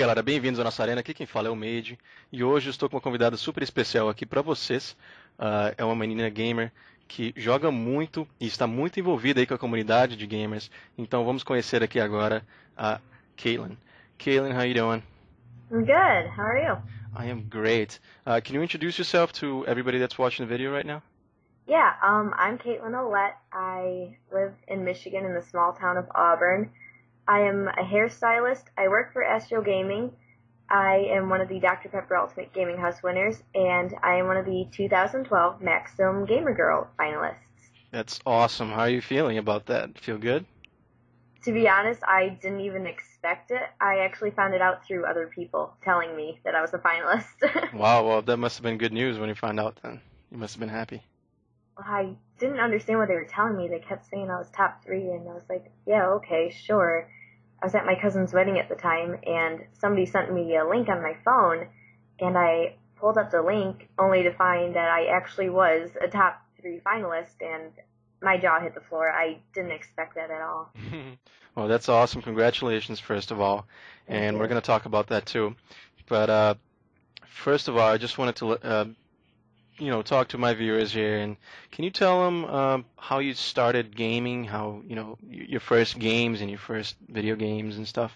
galera, bem-vindos à nossa arena. Aqui quem fala é o Made e hoje eu estou com uma convidada super especial aqui para vocês. É uma menina gamer que joga muito e está muito envolvida aí com a comunidade de gamers. Então vamos conhecer aqui agora a Kaitlin. Kaitlin, how you doing? I'm good. How are you? I am great. Can you introduce yourself to everybody that's watching the video right now? Yeah, I'm Kaitlin Ouillette. I live in Michigan in the small town of Auburn. I am a hairstylist. I work for Astro Gaming. I am one of the Dr. Pepper Ultimate Gaming House winners, and I am one of the 2012 Maximum Gamer Girl finalists. That's awesome. How are you feeling about that? Feel good? To be honest, I didn't even expect it. I actually found it out through other people telling me that I was a finalist. Wow, well, that must have been good news when you found out then. You must have been happy. I didn't understand what they were telling me. They kept saying I was top 3, and I was like, yeah, okay, sure. I was at my cousin's wedding at the time, and somebody sent me a link on my phone, and I pulled up the link only to find that I actually was a top 3 finalist, and my jaw hit the floor. I didn't expect that at all. Well, that's awesome. Congratulations, first of all. Thank And you. we're going to talk about that too. But first of all, I just wanted to, talk to my viewers here. And can you tell them how you started gaming, how, your first games and your first video games and stuff?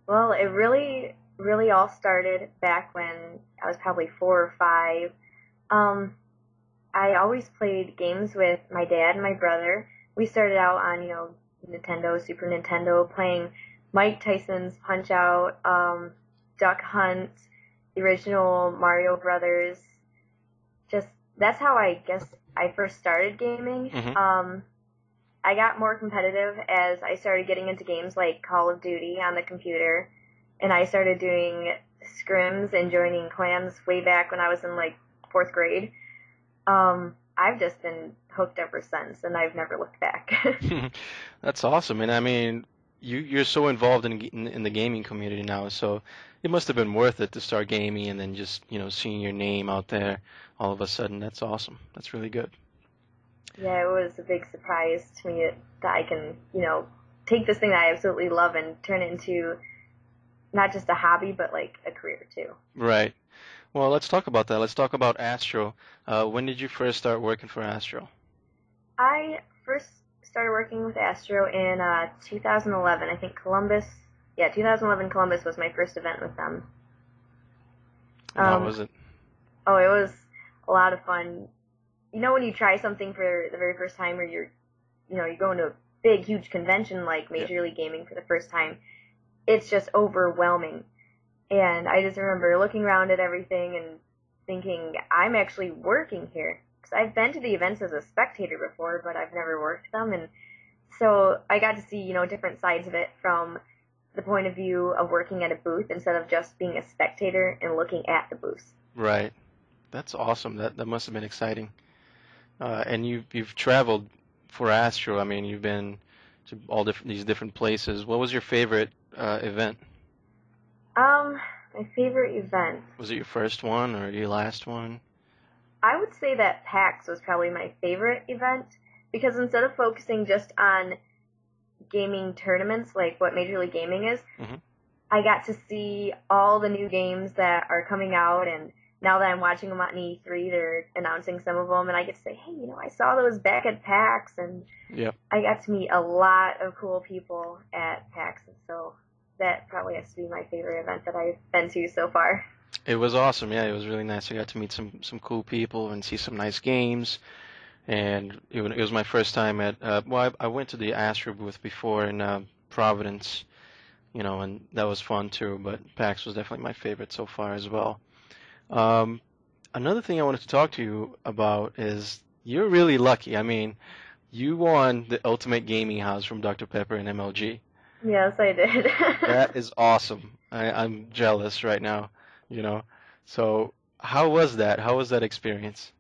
Well, it really all started back when I was probably 4 or 5. I always played games with my dad and my brother. We started out on, Nintendo, Super Nintendo, playing Mike Tyson's Punch-Out, Duck Hunt, the original Mario Brothers. Just, that's how I guess I first started gaming. Mm-hmm. I got more competitive as I started getting into games like Call of Duty on the computer, and I started doing scrims and joining clans way back when I was in, 4th grade. I've just been hooked ever since, and I've never looked back. That's awesome. And I mean, you're so involved in the gaming community now, so it must have been worth it to start gaming and then just, seeing your name out there all of a sudden. That's awesome. That's really good. Yeah, it was a big surprise to me that I can, take this thing that I absolutely love and turn it into not just a hobby, but a career too. Right. Well, let's talk about that. Let's talk about Astro. When did you first start working for Astro? I first started working with Astro in 2011. I think 2011 Columbus was my first event with them. How was it? Oh, it was a lot of fun. You know when you try something for the very first time, or you're going to a big, huge convention like Major League Gaming for the first time, it's just overwhelming. And I just remember looking around at everything and thinking, I'm actually working here. Because I've been to the events as a spectator before, but I've never worked them. And so I got to see, different sides of it from the point of view of working at a booth instead of just being a spectator and looking at the booths. Right. That's awesome. That must have been exciting. And you've traveled for Astro. I mean, you've been to all these different places. What was your favorite event? My favorite event. Was it your first one or your last one? I would say that PAX was probably my favorite event because instead of focusing just on gaming tournaments like what Major League Gaming is, Mm-hmm. I got to see all the new games that are coming out, and now that I'm watching them on E3, they're announcing some of them, and I get to say, hey, I saw those back at PAX, and Yep. I got to meet a lot of cool people at PAX, and so that probably has to be my favorite event that I've been to so far. It was awesome. Yeah, it was really nice. I got to meet some cool people and see some nice games. And it was my first time at. I went to the Astro booth before in Providence, and that was fun too. But PAX was definitely my favorite so far as well. Another thing I wanted to talk to you about is you're really lucky. I mean, you won the Ultimate Gaming House from Dr. Pepper and MLG. Yes, I did. That is awesome. I'm jealous right now, So how was that? How was that experience?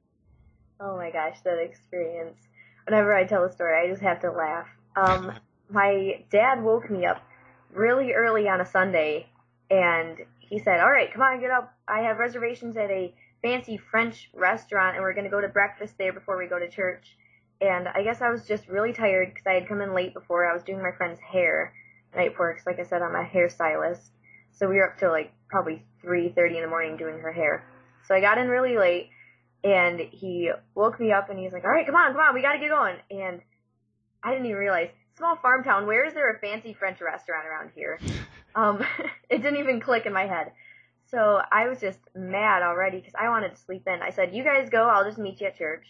Oh my gosh, that experience. Whenever I tell a story, I just have to laugh. My dad woke me up really early on a Sunday, and he said, all right, come on, get up. I have reservations at a fancy French restaurant, and we're going to go to breakfast there before we go to church. And I guess I was just really tired because I had come in late before. I was doing my friend's hair the night before because, like I said, I'm a hairstylist. So we were up till like probably 3:30 in the morning doing her hair. So I got in really late, and he woke me up and he's like, all right, come on, we got to get going. And I didn't even realize, small farm town, where is there a fancy French restaurant around here? It didn't even click in my head. So I was just mad already because I wanted to sleep in. I said, you guys go, I'll just meet you at church.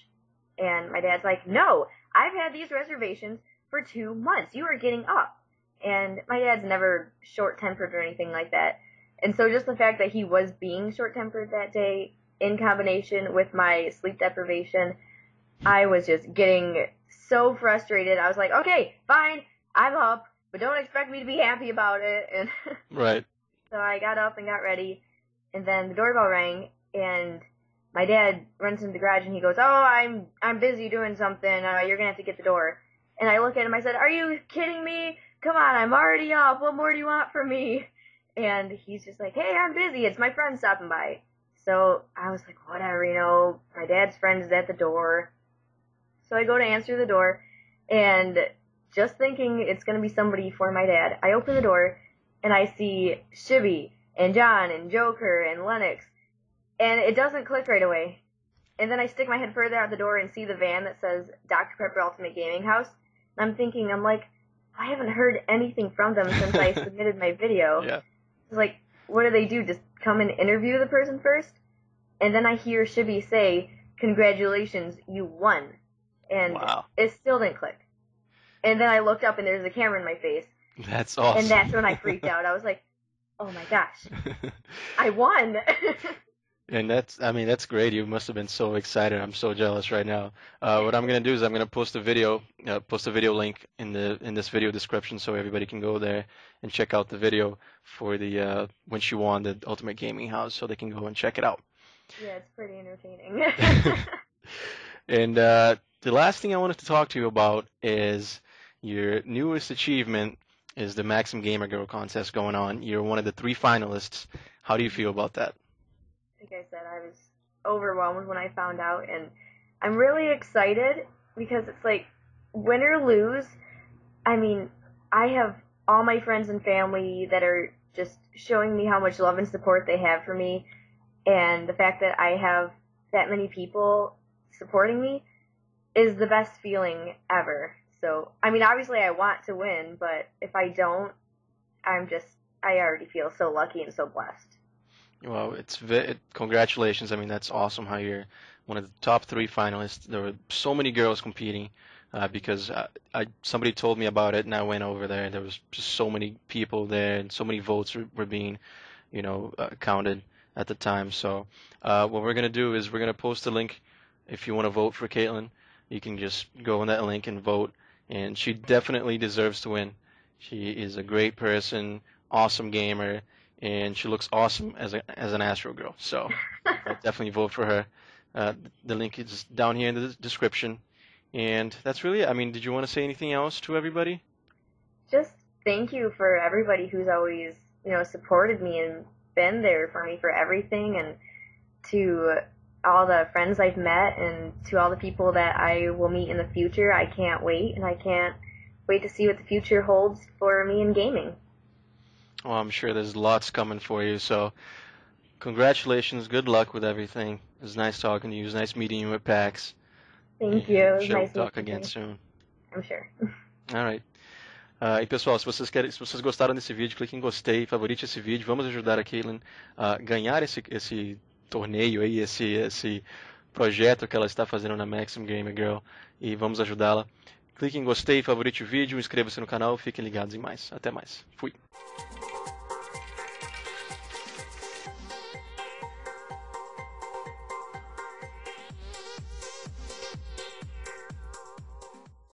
And my dad's like, no, I've had these reservations for 2 months. You are getting up. And my dad's never short-tempered or anything like that. And so just the fact that he was being short-tempered that day in combination with my sleep deprivation, I was just getting so frustrated. I was like, okay, fine, I'm up, but don't expect me to be happy about it. And Right. So I got up and got ready, and then the doorbell rang, and my dad runs into the garage, and he goes, oh, I'm busy doing something, you're gonna have to get the door. And I look at him, I said, are you kidding me? Come on, I'm already up, what more do you want from me? And he's just like, hey, I'm busy, it's my friend stopping by. So I was like, whatever, my dad's friend is at the door. So I go to answer the door, and just thinking it's gonna be somebody for my dad, I open the door, and I see Shibby, and John, and Joker, and Lennox, and it doesn't click right away. And then I stick my head further out the door and see the van that says Dr. Pepper Ultimate Gaming House, and I'm thinking, I haven't heard anything from them since I submitted my video. Yeah. It's like, what do they do, just come and interview the person first? And then I hear Shibby say, congratulations, you won. And Wow. It still didn't click. And then I looked up and there's a camera in my face. That's awesome. And that's when I freaked out. I was like, oh my gosh, I won. And that's great. You must have been so excited. I'm so jealous right now. What I'm gonna do is I'm gonna post a video link in this video description so everybody can go there and check out the video for the when she won the Ultimate Gaming House, so they can go and check it out. Yeah, it's pretty entertaining. And the last thing I wanted to talk to you about is your newest achievement is the Maxim Gamer Girl contest going on. You're one of the 3 finalists. How do you feel about that? Like I said, I was overwhelmed when I found out, and I'm really excited because it's like, win or lose, I have all my friends and family that are just showing me how much love and support they have for me, and the fact that I have that many people supporting me is the best feeling ever. So, obviously I want to win, but if I don't, I already feel so lucky and so blessed. Well, congratulations. That's awesome how you're one of the top 3 finalists. There were so many girls competing because somebody told me about it, and I went over there. There was just so many people there, and so many votes were being, counted at the time. So what we're going to do is we're going to post a link. If you want to vote for Kaitlin, you can just go on that link and vote. And she definitely deserves to win. She is a great person, awesome gamer, and she looks awesome as an Astro girl. So definitely vote for her. The link is down here in the description. And that's really it. Did you want to say anything else to everybody? Just thank you for everybody who's always, supported me and been there for me for everything, and to all the friends I've met, and to all the people that I will meet in the future. I can't wait, and I can't wait to see what the future holds for me in gaming. Well, I'm sure there's lots coming for you, so congratulations, good luck with everything. It was nice talking to you, it was nice meeting you at PAX. Thank you. It was We'll nice talk meeting again you. soon. I'm sure. Alright. E pessoal, se vocês gostaram desse vídeo, clique em gostei, favorite esse vídeo, vamos ajudar a Kaitlin a ganhar esse torneio aí, esse projeto que ela está fazendo na Maxim Gamer Girl, e vamos ajudá-la. Clique em gostei, favorite o vídeo, inscreva-se no canal, fiquem ligados em mais. Até mais. Fui.